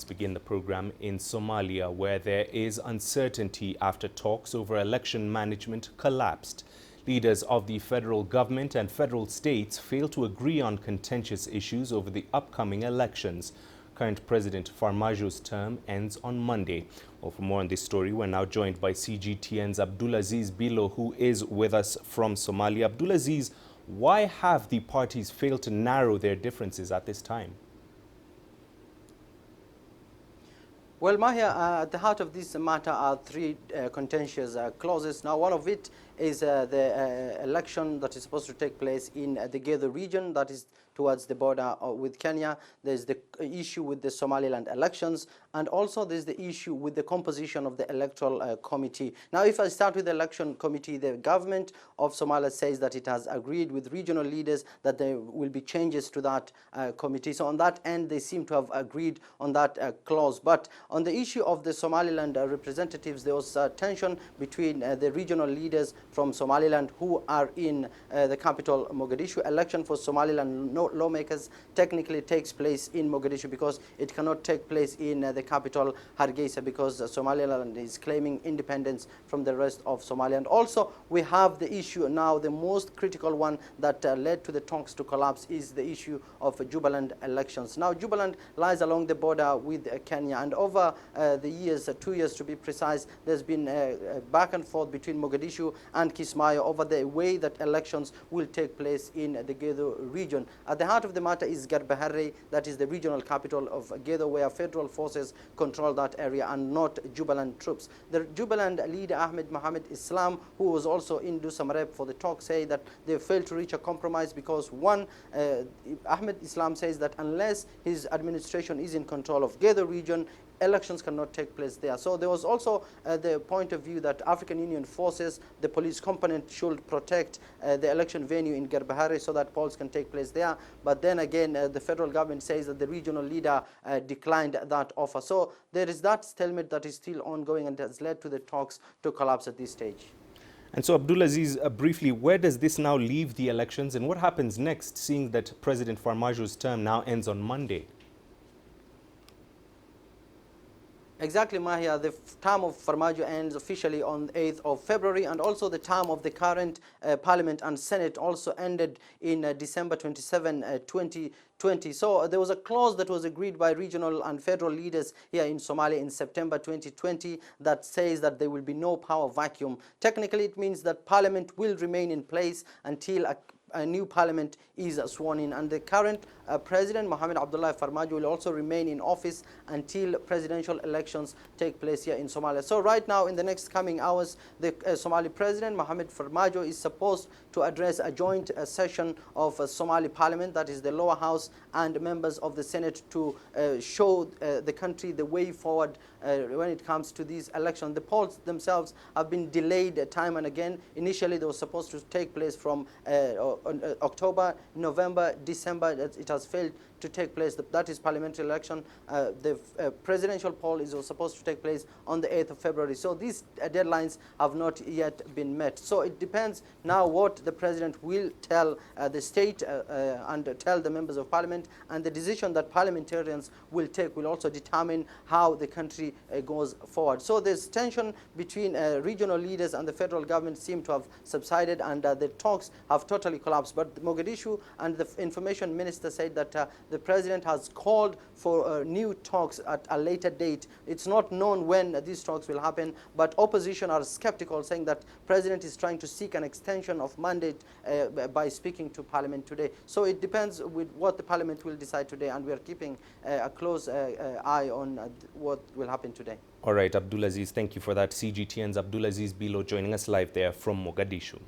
let's begin the program in Somalia, where there is uncertainty after talks over election management collapsed. Leaders of the federal government and federal states failed to agree on contentious issues over the upcoming elections. Current President Farmajo's term ends on Monday. Well, for more on this story, we're now joined by CGTN's Abdulaziz Bilo, who is with us from Somalia. Abdulaziz, why have the parties failed to narrow their differences at this time? Well, Mahia, at the heart of this matter are three contentious clauses. Now, one of it is the election that is supposed to take place in the Gedo region, that is towards the border with Kenya. There's the issue with the Somaliland elections, and also there's the issue with the composition of the electoral committee. Now, if I start with the election committee, the government of Somalia says that it has agreed with regional leaders that there will be changes to that committee. So on that end, they seem to have agreed on that clause. But on the issue of the Somaliland representatives, there was tension between the regional leaders from Somaliland who are in the capital, Mogadishu. Election for Somaliland lawmakers technically takes place in Mogadishu because it cannot take place in the capital, Hargeisa, because Somaliland is claiming independence from the rest of Somalia. And also, we have the issue now, the most critical one that led to the talks to collapse is the issue of Jubaland elections. Now, Jubaland lies along the border with Kenya, and over the years, 2 years to be precise, there's been back and forth between Mogadishu and Kismayo over the way that elections will take place in the Gedo region. At the heart of the matter is Garbaharre, that is the regional capital of Gedo, where federal forces control that area and not Jubaland troops. The Jubaland leader Ahmed Mohamed Islam, who was also in Dusamareb for the talk, say that they failed to reach a compromise because one, Ahmed Islam says that unless his administration is in control of Gedo region, elections cannot take place there. So there was also the point of view that African Union forces, the police component, should protect the election venue in Garbaharre so that polls can take place there. But then again, the federal government says that the regional leader declined that offer. So there is that stalemate that is still ongoing and has led to the talks to collapse at this stage. And so, Abdulaziz, briefly, where does this now leave the elections and what happens next, seeing that President Farmajo's term now ends on Monday? Exactly, Mahia. The term of Farmajo ends officially on the 8th of February, and also the term of the current Parliament and Senate also ended in December 27, 2020. So there was a clause that was agreed by regional and federal leaders here in Somalia in September 2020 that says that there will be no power vacuum. Technically, it means that Parliament will remain in place until a new parliament is sworn in, and the current President Mohamed Abdullahi Farmajo will also remain in office until presidential elections take place here in Somalia. So right now, in the next coming hours, the Somali President Mohamed Farmajo is supposed to address a joint session of Somali Parliament, that is the lower house, and members of the Senate to show the country the way forward when it comes to these elections. The polls themselves have been delayed time and again. Initially, they were supposed to take place from October, November, December. It has failed to take place. That is parliamentary election. The presidential poll is supposed to take place on the 8th of February. So these deadlines have not yet been met. So it depends now what the president will tell the state and tell the members of parliament, and the decision that parliamentarians will take will also determine how the country goes forward. So there's tension between regional leaders and the federal government seem to have subsided, and the talks have totally collapsed. But Mogadishu and the information minister said that the president has called for new talks at a later date. It's not known when these talks will happen, but opposition are skeptical, saying that president is trying to seek an extension of mandate by speaking to parliament today. So it depends with what the parliament will decide today, and we are keeping a close eye on what will happen today. All right, Abdulaziz, thank you for that. CGTN's Abdulaziz Bilo joining us live there from Mogadishu.